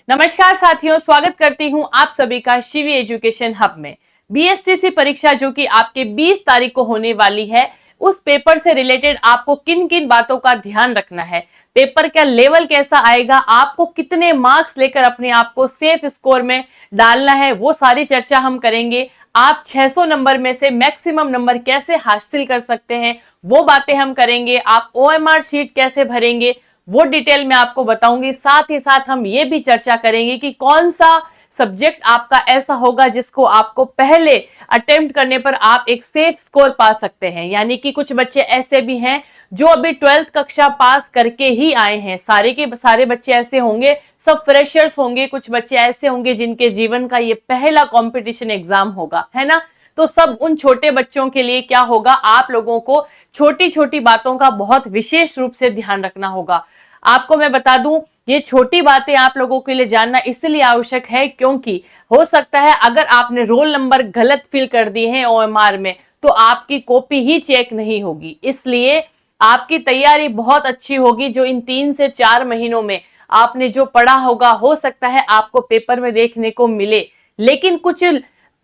नमस्कार साथियों, स्वागत करती हूं आप सभी का शिवी एजुकेशन हब में। बीएसटीसी परीक्षा जो कि आपके 20 तारीख को होने वाली है, उस पेपर से रिलेटेड आपको किन किन बातों का ध्यान रखना है, पेपर का लेवल कैसा आएगा, आपको कितने मार्क्स लेकर अपने आप को सेफ स्कोर में डालना है, वो सारी चर्चा हम करेंगे। आप 600 नंबर में से मैक्सिमम नंबर कैसे हासिल कर सकते हैं, वो बातें हम करेंगे। आप ओएमआर शीट कैसे भरेंगे, वो डिटेल में आपको बताऊंगी। साथ ही साथ हम ये भी चर्चा करेंगे कि कौन सा सब्जेक्ट आपका ऐसा होगा जिसको आपको पहले अटेम्प्ट करने पर आप एक सेफ स्कोर पा सकते हैं। यानी कि कुछ बच्चे ऐसे भी हैं जो अभी 12th कक्षा पास करके ही आए हैं। सारे के सारे बच्चे ऐसे होंगे, सब फ्रेशर्स होंगे। कुछ बच्चे ऐसे होंगे जिनके जीवन का ये पहला कंपटीशन एग्जाम होगा, है ना। तो सब उन छोटे बच्चों के लिए क्या होगा, आप लोगों को छोटी छोटी बातों का बहुत विशेष रूप से ध्यान रखना होगा। आपको मैं बता दूं, ये छोटी बातें आप लोगों के लिए जानना इसलिए आवश्यक है क्योंकि हो सकता है अगर आपने रोल नंबर गलत फिल कर दिए हैं ओएमआर में, तो आपकी कॉपी ही चेक नहीं होगी। इसलिए आपकी तैयारी बहुत अच्छी होगी। जो इन 3 से 4 महीनों में आपने जो पढ़ा होगा, हो सकता है आपको पेपर में देखने को मिले, लेकिन कुछ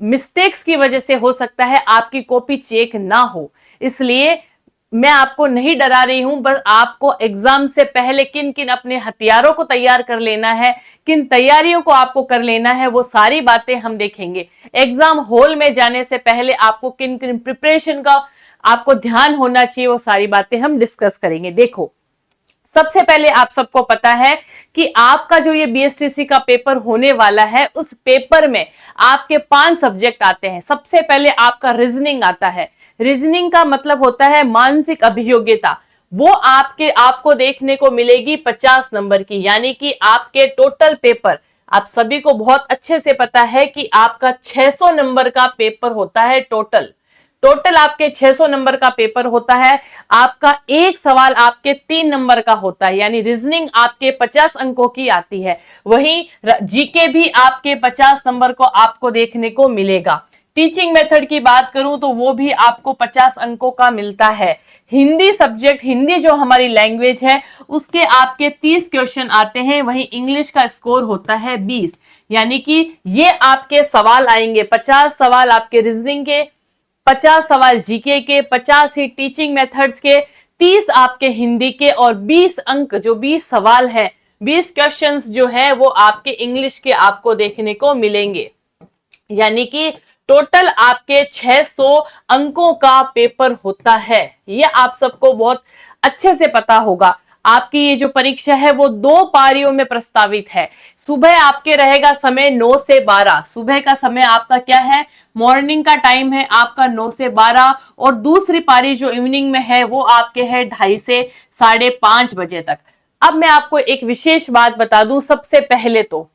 मिस्टेक्स की वजह से हो सकता है आपकी कॉपी चेक ना हो। इसलिए मैं आपको नहीं डरा रही हूं, बस आपको एग्जाम से पहले किन किन अपने हथियारों को तैयार कर लेना है, किन तैयारियों को आपको कर लेना है, वो सारी बातें हम देखेंगे। एग्जाम हॉल में जाने से पहले आपको किन किन प्रिपरेशन का आपको ध्यान होना चाहिए, वो सारी बातें हम डिस्कस करेंगे। देखो, सबसे पहले आप सबको पता है कि आपका जो ये बीएसटीसी का पेपर होने वाला है, उस पेपर में आपके 5 सब्जेक्ट आते हैं। सबसे पहले आपका रीजनिंग आता है। रीजनिंग का मतलब होता है मानसिक अभियोग्यता। वो आपको देखने को मिलेगी 50 नंबर की। यानी कि आपके टोटल पेपर, आप सभी को बहुत अच्छे से पता है कि आपका 600 नंबर का पेपर होता है। टोटल आपके 600 नंबर का पेपर होता है। आपका एक सवाल आपके 3 नंबर का होता है। यानी रीजनिंग आपके 50 अंकों की आती है। वहीं जीके भी आपके 50 नंबर को आपको देखने को मिलेगा। टीचिंग मेथड की बात करूं तो वो भी आपको 50 अंकों का मिलता है। हिंदी सब्जेक्ट, हिंदी जो हमारी लैंग्वेज है, उसके आपके 30 क्वेश्चन आते हैं। वहीं इंग्लिश का स्कोर होता है 20। यानी कि ये आपके सवाल आएंगे, 50 सवाल आपके रीजनिंग के, 50 सवाल जीके के, 50 ही टीचिंग मेथड्स के, 30 आपके हिंदी के, और 20 अंक जो 20 सवाल है, 20 क्वेश्चंस जो है वो आपके इंग्लिश के आपको देखने को मिलेंगे। यानी कि टोटल आपके 600 अंकों का पेपर होता है। ये आप सबको बहुत अच्छे से पता होगा। आपकी ये जो परीक्षा है वो 2 पारियों में प्रस्तावित है। सुबह आपके रहेगा समय 9 से 12। सुबह का समय आपका क्या है, मॉर्निंग का टाइम है आपका 9 से 12। और दूसरी पारी जो इवनिंग में है वो आपके है 2:30 से 5:30 बजे तक। अब मैं आपको एक विशेष बात बता दूं। सबसे पहले तो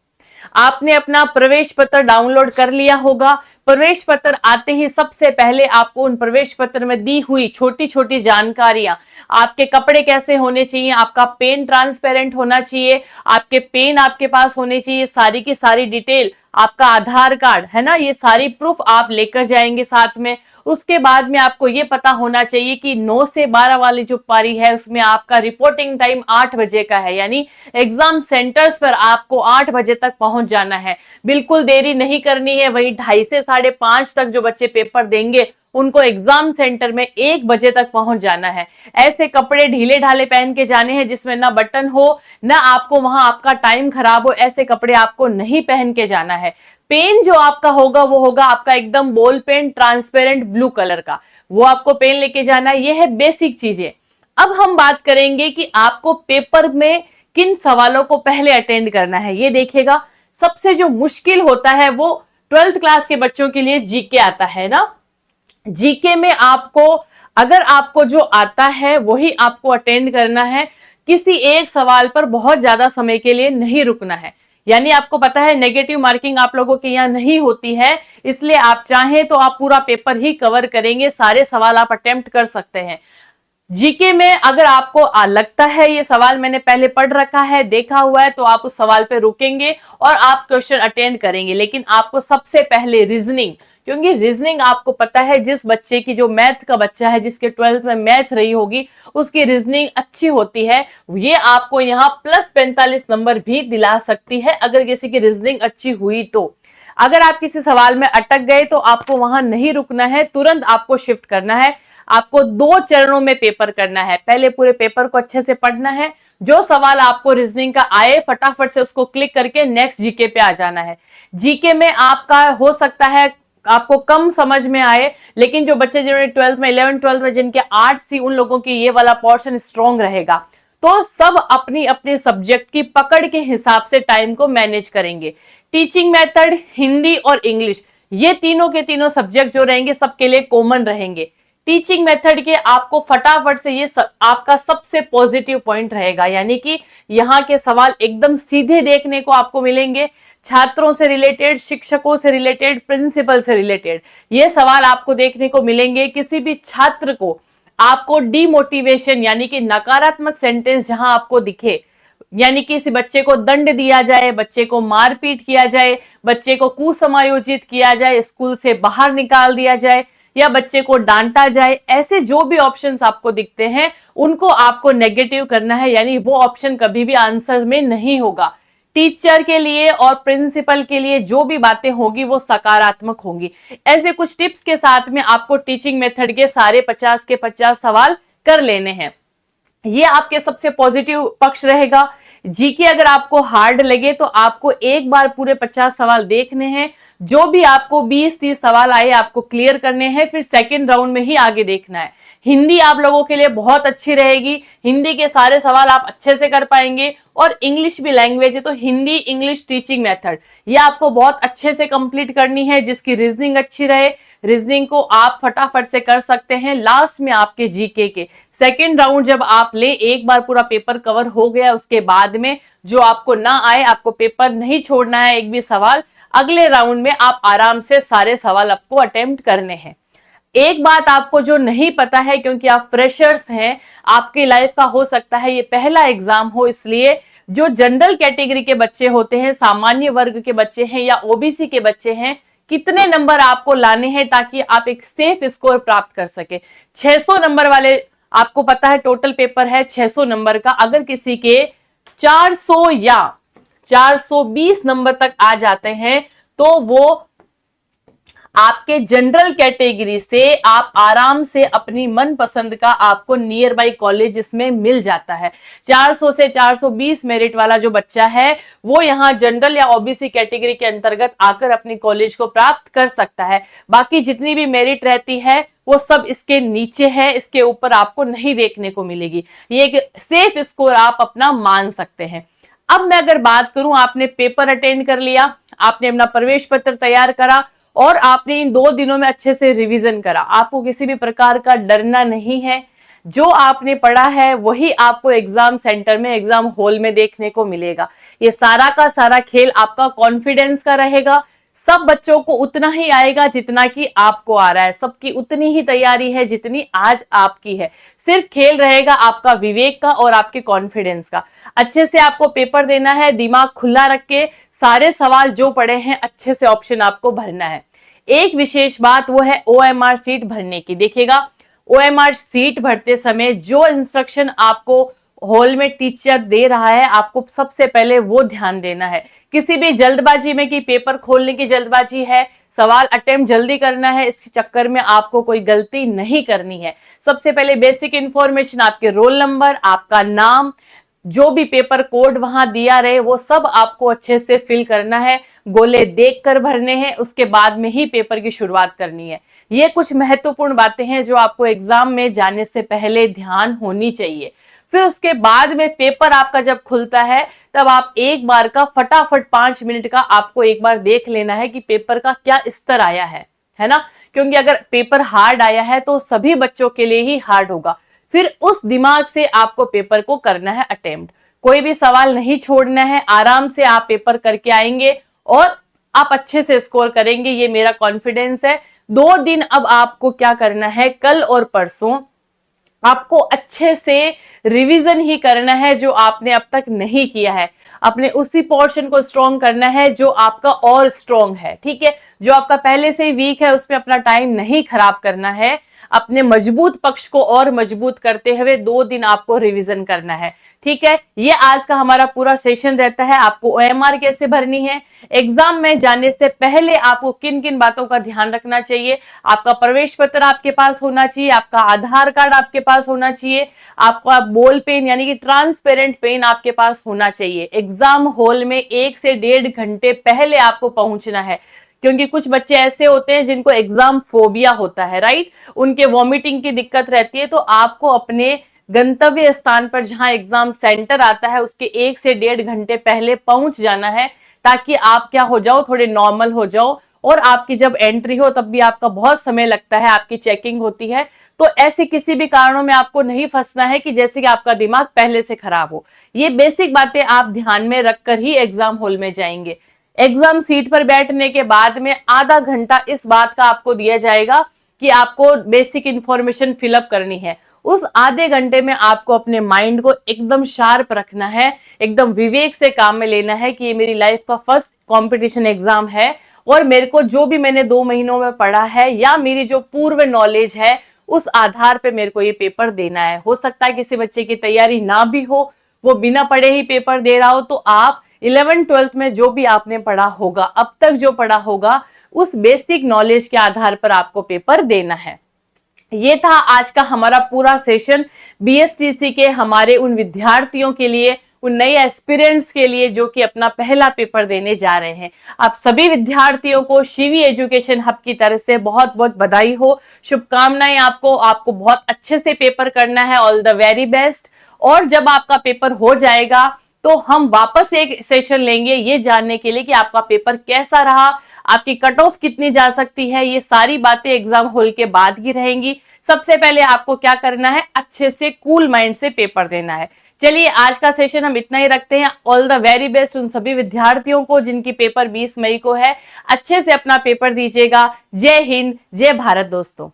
आपने अपना प्रवेश पत्र डाउनलोड कर लिया होगा। प्रवेश पत्र आते ही सबसे पहले आपको उन प्रवेश पत्र में दी हुई छोटी छोटी जानकारियां, आपके कपड़े कैसे होने चाहिए, आपका पेन ट्रांसपेरेंट होना चाहिए, आपके पेन आपके पास होने चाहिए, सारी की सारी डिटेल, आपका आधार कार्ड, है ना, ये सारी प्रूफ आप लेकर जाएंगे साथ में। उसके बाद में आपको ये पता होना चाहिए कि 9 से 12 वाली जो पारी है उसमें आपका रिपोर्टिंग टाइम 8 बजे का है। यानी एग्जाम सेंटर्स पर आपको 8 बजे तक पहुंच जाना है, बिल्कुल देरी नहीं करनी है। वही 2:30 से 5:30 तक जो बच्चे पेपर देंगे उनको एग्जाम सेंटर में 1 बजे तक पहुंच जाना है। ऐसे कपड़े ढीले ढाले पहन के जाने हैं जिसमें ना बटन हो, ना आपको वहां आपका टाइम खराब हो। ऐसे कपड़े आपको नहीं पहन के जाना है। पेन जो आपका होगा वो होगा आपका एकदम ball pen transparent blue colour का, वो आपको पेन लेके जाना है। ये है बेसिक चीजें। अब हम बात करेंगे कि आपको पेपर में किन सवालों को पहले अटेंड करना है। ये देखिएगा, सबसे जो मुश्किल होता है वो 12th क्लास के बच्चों के लिए जीके आता है ना। जीके में आपको, अगर आपको जो आता है वही आपको अटेंड करना है। किसी एक सवाल पर बहुत ज्यादा समय के लिए नहीं रुकना है। यानी आपको पता है नेगेटिव मार्किंग आप लोगों के यहाँ नहीं होती है, इसलिए आप चाहें तो आप पूरा पेपर ही कवर करेंगे, सारे सवाल आप अटेम्प्ट कर सकते हैं। जीके में अगर आपको लगता है ये सवाल मैंने पहले पढ़ रखा है, देखा हुआ है, तो आप उस सवाल पे रुकेंगे और आप क्वेश्चन अटेंड करेंगे। लेकिन आपको सबसे पहले रीजनिंग, क्योंकि रीजनिंग आपको पता है जिस बच्चे की, जो मैथ का बच्चा है जिसके 12th में मैथ रही होगी, उसकी रीजनिंग अच्छी होती है, ये आपको यहाँ +45 नंबर भी दिला सकती है अगर किसी की रीजनिंग अच्छी हुई तो। अगर आप किसी सवाल में अटक गए तो आपको वहां नहीं रुकना है, तुरंत आपको शिफ्ट करना है। आपको 2 चरणों में पेपर करना है। पहले पूरे पेपर को अच्छे से पढ़ना है, जो सवाल आपको रीजनिंग का आए फटाफट से उसको क्लिक करके नेक्स्ट जीके पे आ जाना है। जीके में आपका हो सकता है आपको कम समझ में आए, लेकिन जो बच्चे जिन्होंने 12th में 11th 12th में जिनके आर्ट्स थी, उन लोगों की ये वाला पोर्शन स्ट्रॉन्ग रहेगा। तो सब अपनी अपने सब्जेक्ट की पकड़ के हिसाब से टाइम को मैनेज करेंगे। टीचिंग मेथड, हिंदी और इंग्लिश, ये तीनों के तीनों सब्जेक्ट जो रहेंगे सबके लिए कॉमन रहेंगे। टीचिंग मेथड के आपको फटाफट से ये आपका सबसे पॉजिटिव पॉइंट रहेगा, यानी कि यहाँ के सवाल एकदम सीधे देखने को आपको मिलेंगे। छात्रों से रिलेटेड, शिक्षकों से रिलेटेड, प्रिंसिपल से रिलेटेड ये सवाल आपको देखने को मिलेंगे। किसी भी छात्र को आपको डिमोटिवेशन यानी कि नकारात्मक सेंटेंस जहां आपको दिखे, यानी कि किसी बच्चे को दंड दिया जाए, बच्चे को मारपीट किया जाए, बच्चे को कुसमायोजित किया जाए, स्कूल से बाहर निकाल दिया जाए या बच्चे को डांटा जाए, ऐसे जो भी ऑप्शंस आपको दिखते हैं उनको आपको नेगेटिव करना है, यानी वो ऑप्शन कभी भी आंसर में नहीं होगा। टीचर के लिए और प्रिंसिपल के लिए जो भी बातें होगी वो सकारात्मक होंगी। ऐसे कुछ टिप्स के साथ में आपको टीचिंग मेथड के सारे 50 के 50 सवाल कर लेने हैं। ये आपके सबसे पॉजिटिव पक्ष रहेगा। जीके अगर आपको हार्ड लगे तो आपको एक बार पूरे 50 सवाल देखने हैं, जो भी आपको 20-30 सवाल आए आपको क्लियर करने हैं, फिर सेकंड राउंड में ही आगे देखना है। हिंदी आप लोगों के लिए बहुत अच्छी रहेगी, हिंदी के सारे सवाल आप अच्छे से कर पाएंगे। और इंग्लिश भी लैंग्वेज है तो हिंदी इंग्लिश टीचिंग मेथड ये आपको बहुत अच्छे से कंप्लीट करनी है, जिसकी रीजनिंग अच्छी रहे। रीजनिंग को आप फटाफट से कर सकते हैं। लास्ट में आपके जीके के सेकंड राउंड जब आप ले, एक बार पूरा पेपर कवर हो गया, उसके बाद में जो आपको ना आए, आपको पेपर नहीं छोड़ना है एक भी सवाल, अगले राउंड में आप आराम से सारे सवाल आपको अटेम्प्ट करने हैं। एक बात आपको जो नहीं पता है, क्योंकि आप फ्रेशर्स हैं, आपकी लाइफ का हो सकता है ये पहला एग्जाम हो, इसलिए जो जनरल कैटेगरी के बच्चे होते हैं, सामान्य वर्ग के बच्चे हैं या ओबीसी के बच्चे हैं, कितने नंबर आपको लाने हैं ताकि आप एक सेफ स्कोर प्राप्त कर सके। 600 नंबर वाले आपको पता है टोटल पेपर है 600 नंबर का। अगर किसी के 400 या 420 नंबर तक आ जाते हैं तो वो आपके जनरल कैटेगरी से आप आराम से अपनी मनपसंद का आपको नियर बाई कॉलेज इसमें मिल जाता है। 400 से 420 मेरिट वाला जो बच्चा है वो यहाँ जनरल या ओबीसी कैटेगरी के अंतर्गत आकर अपनी कॉलेज को प्राप्त कर सकता है। बाकी जितनी भी मेरिट रहती है वो सब इसके नीचे है, इसके ऊपर आपको नहीं देखने को मिलेगी। ये एक सेफ स्कोर आप अपना मान सकते हैं। अब मैं अगर बात करूं, आपने पेपर अटेंड कर लिया, आपने अपना प्रवेश पत्र तैयार करा और आपने इन 2 दिनों में अच्छे से रिवीजन करा, आपको किसी भी प्रकार का डरना नहीं है। जो आपने पढ़ा है वही आपको एग्जाम सेंटर में, एग्जाम हॉल में देखने को मिलेगा। ये सारा का सारा खेल आपका कॉन्फिडेंस का रहेगा। सब बच्चों को उतना ही आएगा जितना कि आपको आ रहा है, सबकी उतनी ही तैयारी है जितनी आज आपकी है। सिर्फ खेल रहेगा आपका विवेक का और आपके कॉन्फिडेंस का। अच्छे से आपको पेपर देना है, दिमाग खुला रख के सारे सवाल जो पड़े हैं अच्छे से ऑप्शन आपको भरना है। एक विशेष बात वो है OMR सीट भरने की। देखिएगा, OMR सीट भरते समय जो इंस्ट्रक्शन आपको हॉल में टीचर दे रहा है, आपको सबसे पहले वो ध्यान देना है। किसी भी जल्दबाजी में कि पेपर खोलने की जल्दबाजी है, सवाल अटेम्प्ट जल्दी करना है, इस चक्कर में आपको कोई गलती नहीं करनी है। सबसे पहले बेसिक इंफॉर्मेशन, आपके रोल नंबर, आपका नाम, जो भी पेपर कोड वहां दिया रहे वो सब आपको अच्छे से फिल करना है, गोले देखकर भरने हैं, उसके बाद में ही पेपर की शुरुआत करनी है। ये कुछ महत्वपूर्ण बातें हैं जो आपको एग्जाम में जाने से पहले ध्यान होनी चाहिए। फिर उसके बाद में पेपर आपका जब खुलता है तब आप एक बार का फटाफट 5 मिनट का आपको एक बार देख लेना है कि पेपर का क्या स्तर आया है ना, क्योंकि अगर पेपर हार्ड आया है तो सभी बच्चों के लिए ही हार्ड होगा। फिर उस दिमाग से आपको पेपर को करना है अटेम्प्ट, कोई भी सवाल नहीं छोड़ना है, आराम से आप पेपर करके आएंगे और आप अच्छे से स्कोर करेंगे, ये मेरा कॉन्फिडेंस है। 2 दिन अब आपको क्या करना है, कल और परसों आपको अच्छे से रिवीजन ही करना है जो आपने अब तक नहीं किया है। अपने उसी पोर्शन को स्ट्रॉन्ग करना है जो आपका और स्ट्रॉन्ग है, ठीक है। जो आपका पहले से ही वीक है उसमें अपना टाइम नहीं खराब करना है। अपने मजबूत पक्ष को और मजबूत करते हुए 2 दिन आपको रिवीजन करना है, ठीक है। ये आज का हमारा पूरा सेशन रहता है। आपको OMR कैसे भरनी है, एग्जाम में जाने से पहले आपको किन किन बातों का ध्यान रखना चाहिए। आपका प्रवेश पत्र आपके पास होना चाहिए, आपका आधार कार्ड आपके पास होना चाहिए, आपका बॉल पेन यानी कि ट्रांसपेरेंट पेन आपके पास होना चाहिए। एग्जाम हॉल में 1 से 1.5 घंटे पहले आपको पहुंचना है, क्योंकि कुछ बच्चे ऐसे होते हैं जिनको एग्जाम फोबिया होता है, राइट। उनके वॉमिटिंग की दिक्कत रहती है, तो आपको अपने गंतव्य स्थान पर जहां एग्जाम सेंटर आता है उसके 1 से 1.5 घंटे पहले पहुंच जाना है, ताकि आप क्या हो जाओ, थोड़े नॉर्मल हो जाओ। और आपकी जब एंट्री हो तब भी आपका बहुत समय लगता है, आपकी चेकिंग होती है। तो ऐसे किसी भी कारणों में आपको नहीं फंसना है कि जैसे कि आपका दिमाग पहले से खराब हो। ये बेसिक बातें आप ध्यान में रखकर ही एग्जाम हॉल में जाएंगे। एग्जाम सीट पर बैठने के बाद में आधा घंटा इस बात का आपको दिया जाएगा कि आपको बेसिक इंफॉर्मेशन फिलअप करनी है। उस आधे घंटे में आपको अपने माइंड को एकदम शार्प रखना है, एकदम विवेक से काम में लेना है कि ये मेरी लाइफ का फर्स्ट कंपटीशन एग्जाम है और मेरे को जो भी मैंने 2 महीनों में पढ़ा है या मेरी जो पूर्व नॉलेज है उस आधार पे मेरे को ये पेपर देना है। हो सकता है किसी बच्चे की तैयारी ना भी हो, वो बिना पढ़े ही पेपर दे रहा हो, तो आप 11th-12th में जो भी आपने पढ़ा होगा, अब तक जो पढ़ा होगा, उस बेसिक नॉलेज के आधार पर आपको पेपर देना है। ये था आज का हमारा पूरा सेशन BSTC के हमारे उन विद्यार्थियों के लिए, उन नए एस्पिरेंट्स के लिए जो कि अपना पहला पेपर देने जा रहे हैं। आप सभी विद्यार्थियों को शिवी एजुकेशन हब की तरफ से बहुत बहुत बधाई हो, शुभकामनाएं आपको। आपको बहुत अच्छे से पेपर करना है, ऑल द वेरी बेस्ट। और जब आपका पेपर हो जाएगा तो हम वापस एक सेशन लेंगे ये जानने के लिए कि आपका पेपर कैसा रहा, आपकी कट ऑफ कितनी जा सकती है। ये सारी बातें एग्जाम हॉल के बाद की रहेंगी। सबसे पहले आपको क्या करना है, अच्छे से कूल माइंड से पेपर देना है। चलिए आज का सेशन हम इतना ही रखते हैं। ऑल द वेरी बेस्ट उन सभी विद्यार्थियों को जिनकी पेपर 20 मई को है। अच्छे से अपना पेपर दीजिएगा। जय हिंद, जय भारत दोस्तों।